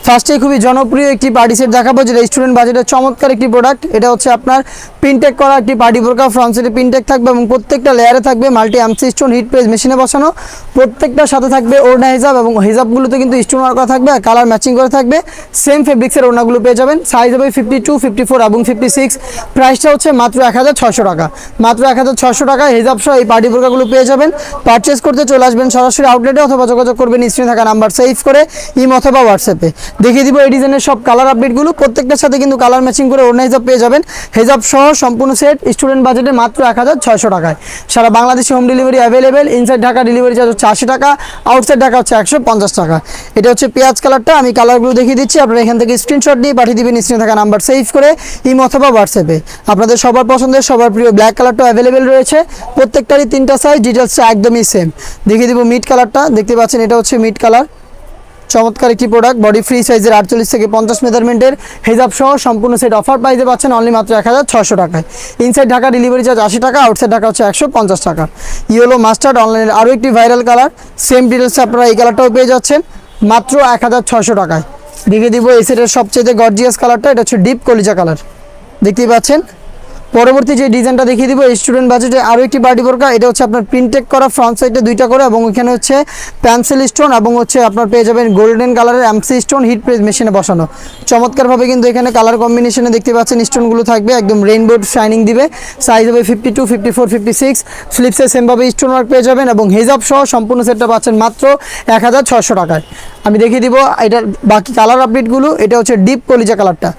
ফার্স্টে খুবই জনপ্রিয় একটি পার্টি সেট দেখাবো, যেটা স্টুডেন্ট বাজেটের চমৎকার একটি প্রোডাক্ট। এটা হচ্ছে আপনার পিনটেক করা একটি পার্টি বোরকা, ফ্রন্ট সাইডে পিনটেক থাকবে এবং প্রত্যেকটা লেয়ারে থাকবে multi MC stone hit press মেশিনে বসানো। প্রত্যেকটার সাথে থাকবে ওড়না হিজাব এবং হিজাবগুলোতে কিন্তু স্টোন ওয়ার্ক করা থাকবে, আর কালার ম্যাচিং করে থাকবে। সেম ফেব্রিক্সের ওড়নাগুলো পেয়ে যাবেন, সাইজ হবে 52, 54 এবং 56। প্রাইসটা হচ্ছে মাত্র 1600 টাকা। মাত্র 1600 টাকায় হিজাব সহ এই পার্টি বোরকাগুলো পেয়ে যাবেন। পারচেস করতে চলে আসবেন সরাসরি আউটলেটে অথবা যোগাযোগ করবেন স্ক্রিনে থাকা নাম্বার সেভ করে ইমো অথবা হোয়াটসঅ্যাপে। দেখিয়ে দিব এই ডিজাইনের সব কালার আপডেটগুলো। প্রত্যেকটার সাথে কিন্তু কালার ম্যাচিং করে ওড়না হিজাব পেয়ে যাবেন। হিজাব সহ সম্পূর্ণ সেট স্টুডেন্ট বাজেটে মাত্র 1600 টাকায়। সারা বাংলাদেশে home delivery available. Inside Dhaka delivery charge হচ্ছে 80 টাকা, আউটসাইড ঢাকা হচ্ছে 150 টাকা। এটা হচ্ছে পেঁয়াজ কালারটা। আমি কালারগুলো দেখিয়ে দিচ্ছি, আপনারা এখান থেকে স্ক্রিনশট নিয়ে পাঠিয়ে দিবেন স্ক্রিনে থাকা নাম্বার সেভ করে ইমো অথবা হোয়াটসঅ্যাপে। আপনাদের সবার পছন্দের সবার প্রিয় ব্ল্যাক কালারটা অ্যাভেলেবেল রয়েছে। প্রত্যেকটারই 3টা সাইজ, ডিটেলসটা একদমই সেম। দেখিয়ে দিব মিড কালারটা, দেখতে পাচ্ছেন এটা হচ্ছে মিড কালার। চমৎকার একটি প্রোডাক্ট, বডি ফ্রি সাইজের 48 থেকে 50 মেজারমেন্টের হিজাব সহ সম্পূর্ণ সেট অফার প্রাইসে পাচ্ছেন অনলি মাত্র 1600 টাকায়। ইনসাইড ঢাকা ডেলিভারি চার্জ 80 টাকা, আউটসাইড ঢাকা হচ্ছে 150 টাকা। ইয়েলো মাস্টার্ড অনলাইনের আরও একটি ভাইরাল কালার, সেম ডিটেলসে আপনারা এই কালারটাও পেয়ে যাচ্ছেন মাত্র 1600 টাকায়। দেখে দিব এই সেটের সবচেয়ে গর্জিয়াস কালারটা, এটা হচ্ছে ডিপ কলিজা কালার, দেখতেই পাচ্ছেন। পরবর্তী যে ডিজাইনটা দেখিয়ে দিব স্টুডেন্ট বাজেটে আরও একটি পার্টি বোরকা। এটা হচ্ছে আপনার প্রিন্টেক করা, ফ্রন্ট সাইডে 2টা করে এবং এখানে হচ্ছে পেন্সিল স্টোন এবং হচ্ছে আপনার পেয়ে যাবেন গোল্ডেন কালারের এমসি স্টোন হিট প্রেস মেশিনে বসানো। চমৎকারভাবে কিন্তু এখানে কালার কম্বিনেশনে দেখতে পাচ্ছেন স্টোনগুলো থাকবে, একদম রেইনবো শাইনিং দিবে। সাইজ হবে 52, 54, 56। স্লিপসে সেমভাবে স্টোন ওয়ার্ক পেয়ে যাবেন এবং হিজাব সহ সম্পূর্ণ সেটটা পাচ্ছেন মাত্র 1600 টাকায়। আমি দেখিয়ে দিব এটার বাকি কালার আপডেটগুলো। এটা হচ্ছে ডিপ কলিজা কালারটা,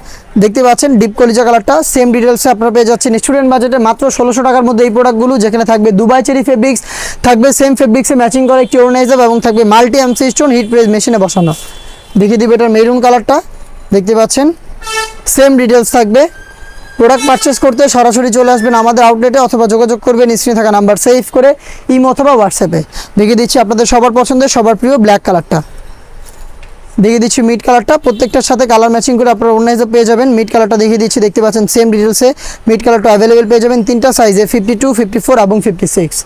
দেখতে পাচ্ছেন ডিপ কলিজা কালারটা। সেম ডিটেলসে আপনারা পেয়ে যাচ্ছেন স্টুডেন্ট বাজেটে মাত্র 1600 টাকার মধ্যে এই প্রোডাক্টগুলো, যেখানে থাকবে দুবাই চেরি ফেব্রিক্স, থাকবে সেম ফেব্রিক্সে ম্যাচিং করা একটি ওড়না হিজাব এবং থাকবে multi MC stone hit press মেশিনে বসানো। দেখিয়ে দিব এটার মেরুন কালারটা, দেখতে পাচ্ছেন সেম ডিটেলস থাকবে। প্রোডাক্ট পারচেস করতে সরাসরি চলে আসবেন আমাদের আউটলেটে অথবা যোগাযোগ করবেন স্ক্রিনে থাকা নাম্বার সেভ করে ইমো অথবা হোয়াটসঅ্যাপে। দেখিয়ে দিচ্ছি আপনাদের সবার পছন্দের সবার প্রিয় ব্ল্যাক কালারটা, দেখিয়ে দিচ্ছি মিড কালারটা। প্রত্যেকটার সাথে কালার ম্যাচিং করে আপনারা ওড়না হিসাব পেয়ে যাবেন। মিড কালারটা দেখিয়ে দিচ্ছি, দেখতে পাচ্ছেন সেম ডিটেলসে মিড কালারটা অ্যাভেলেবেল পেয়ে যাবেন 3টা সাইজে 52, 54 এবং 56।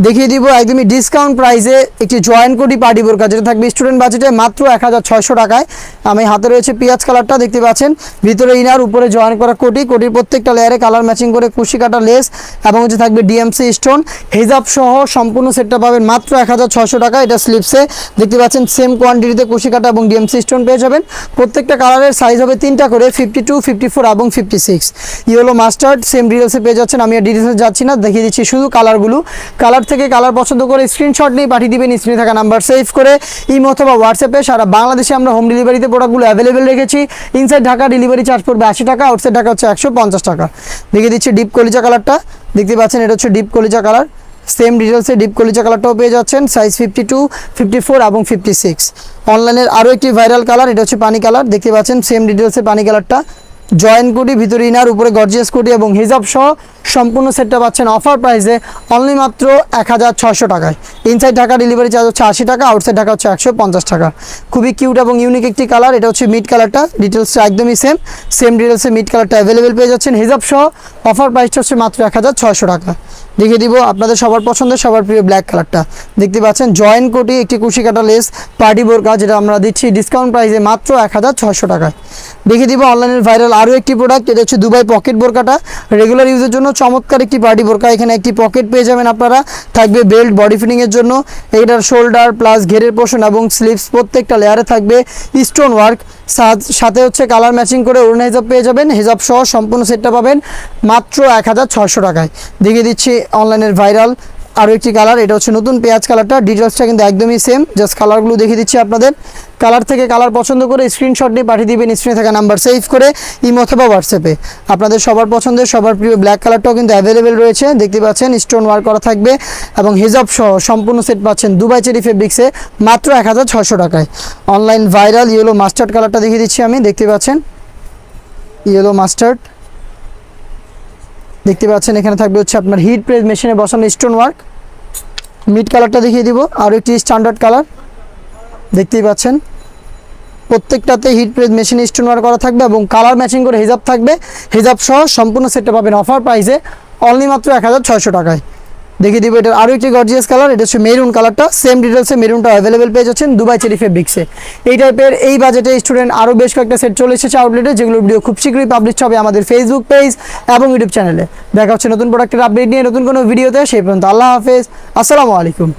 দেখিয়ে দিব একদমই ডিসকাউন্ট প্রাইসে একটি জয়েন্ট কোটি পার্টি বোরকা, যেটা থাকবে স্টুডেন্ট বাজেটে মাত্র 1600 টাকায়। আমি হাতে রয়েছে পেঁয়াজ কালারটা, দেখতে পাচ্ছেন ভিতরে ইনার উপরে জয়েন করা কোটি, কোটির প্রত্যেকটা লেয়ারে কালার ম্যাচিং করে কুশি কাটা লেস এবং হচ্ছে থাকবে ডিএমসি স্টোন হিজাব সহ সম্পূর্ণ সেটটা পাবেন মাত্র 1600 টাকা। এটা স্লিপসে দেখতে পাচ্ছেন সেম কোয়ান্টিটিতে কুশি কাটা এবং ডিএমসি স্টোন পেয়ে যাবেন। প্রত্যেকটা কালারের সাইজ হবে 3টা করে 52, 54 এবং 56। ইয়েলো মাস্টার্ড সেম ডিটেলসে পেয়ে যাচ্ছেন। আমি আর ডিটেলসে যাচ্ছি না, দেখিয়ে দিচ্ছি শুধু কালারগুলো। কালার থেকে কালার পছন্দ করে স্ক্রিনশট নিয়ে পাঠিয়ে দিবেন স্ক্রিনে থাকা নাম্বার সেভ করে ইমো অথবা হোয়াটসঅ্যাপে। সারা বাংলাদেশে আমরা হোম ডেলিভারিতে প্রোডাক্টগুলো অ্যাভেলেবেল রেখেছি। ইনসাইড ঢাকা ডেলিভারি চার্জ পড়বে 80 টাকা, আউটসাইড ঢাকা হচ্ছে 150 টাকা। দেখিয়ে দিচ্ছি ডিপ কলিজা কালারটা, দেখতে পাচ্ছেন এটা হচ্ছে ডিপ কলিজা কালার। সেম ডিটেলসে ডিপ কলিজা কালারটাও পেয়ে যাচ্ছেন, সাইজ 52, 54 এবং 56। অনলাইনের আরও একটি ভাইরাল কালার, এটা হচ্ছে পানি কালার, দেখতে পাচ্ছেন সেম ডিটেলসে পানি কালারটা। জয়েন্ট কোটি, ভিতরে ইনার, উপরে গর্জিয়াস কোটি এবং হিজাব সহ সম্পূর্ণ সেটটা পাচ্ছেন অফার প্রাইসে অনলি মাত্র 1600 টাকায়। ইনসাইড ঢাকা ডেলিভারি চার্জ হচ্ছে 80 টাকা, আউটসাইড ঢাকা হচ্ছে 150 টাকা। খুবই কিউট এবং ইউনিক একটি কালার। এটা হচ্ছে মিড কালারটা, ডিটেলসটা একদমই সেম ডিটেলসে মিড কালারটা অ্যাভেলেবেল পেয়ে যাচ্ছেন। হিজাব সহ অফার প্রাইসটা হচ্ছে মাত্র 1600 টাকা। দেখিয়ে দিব আপনাদের সবার পছন্দের সবার প্রিয় ব্ল্যাক কালারটা, দেখতে পাচ্ছেন জয়েন্ট কোটি একটি কুশি কাটা লেস পার্টি বোরকা, যেটা আমরা দিচ্ছি ডিসকাউন্ট প্রাইসে মাত্র 1600 টাকায়। দেখিয়ে দিব অনলাইনের ভাইরাল আরও একটি প্রোডাক্ট, এটা হচ্ছে দুবাই পকেট বোরকাটা। রেগুলার ইউজের জন্য চমৎকার একটি পার্টি বোরকা। এখানে একটি পকেট পেয়ে যাবেন আপনারা, থাকবে বেল্ট বডি ফিটিংয়ের জন্য। এটার শোল্ডার প্লাস ঘেরের পোর্শন এবং স্লিভস প্রত্যেকটা লেয়ারে থাকবে স্টোন ওয়ার্ক, সাথে হচ্ছে কালার ম্যাচিং করে ওড়না হিজাব পেয়ে যাবেন। হিজাব সহ সম্পূর্ণ সেটটা পাবেন মাত্র 1600 টাকায়। দেখিয়ে দিচ্ছি অনলাইনের ভাইরাল আরও একটি কালার, এটা হচ্ছে নতুন পেঁয়াজ কালারটা। ডিটেলসটা কিন্তু একদমই সেম, জাস্ট কালারগুলো দেখিয়ে দিচ্ছি আপনাদের। কালার থেকে কালার পছন্দ করে স্ক্রিনশট নিয়ে পাঠিয়ে দিবেন স্ক্রিনে থাকা নাম্বার সেভ করে ইমো অথবা হোয়াটসঅ্যাপে। আপনাদের সবার পছন্দের সবার প্রিয় ব্ল্যাক কালারটাও কিন্তু অ্যাভেলেবেল রয়েছে, দেখতে পাচ্ছেন স্টোন ওয়ার্ক করা থাকবে এবং হিজাব সহ সম্পূর্ণ সেট পাচ্ছেন দুবাই চেরি ফেব্রিক্সে মাত্র 1600 টাকায়। অনলাইন ভাইরাল ইয়েলো মাস্টার্ড কালারটা দেখিয়ে দিচ্ছি আমি, দেখতে পাচ্ছেন ইয়েলো মাস্টার্ড, দেখতে পাচ্ছেন এখানে থাকবে হচ্ছে আপনার হিট প্রেস মেশিনে বসানো স্টোন ওয়ার্ক। মিড কালারটা দেখিয়ে দিব, আরও একটি স্ট্যান্ডার্ড কালার, দেখতেই পাচ্ছেন প্রত্যেকটাতে হিট প্রেস মেশিনে স্টোন ওয়ার্ক করা থাকবে এবং কালার ম্যাচিং করে হিজাব থাকবে। হিজাব সহ সম্পূর্ণ সেটটা পাবেন অফার প্রাইসে অনলি মাত্র 1600 টাকায়। দেখিয়ে দিব এটার আরও একটি গর্জিয়াস কালার, এটা হচ্ছে মেরুন কালারটা, সেম ডিটেলসে মেরুনটা অ্যাভেলেবেল পেয়ে যাচ্ছেন দুবাই চেরি ফেব্রিক্সে। এই টাইপের এই বাজেটে স্টুডেন্ট আরও বেশ কয়েকটা সেট চলে এসেছে আউটলেটে, যেগুলোর ভিডিও খুব শীঘ্রই পাবলিশ হবে আমাদের ফেসবুক পেজ এবং ইউটিউব চ্যানেলে। দেখা হচ্ছে নতুন প্রোডাক্টের আপডেট নিয়ে নতুন কোনো ভিডিওতে, সেই পর্যন্ত আল্লাহ হাফেজ, আসসালামু আলাইকুম।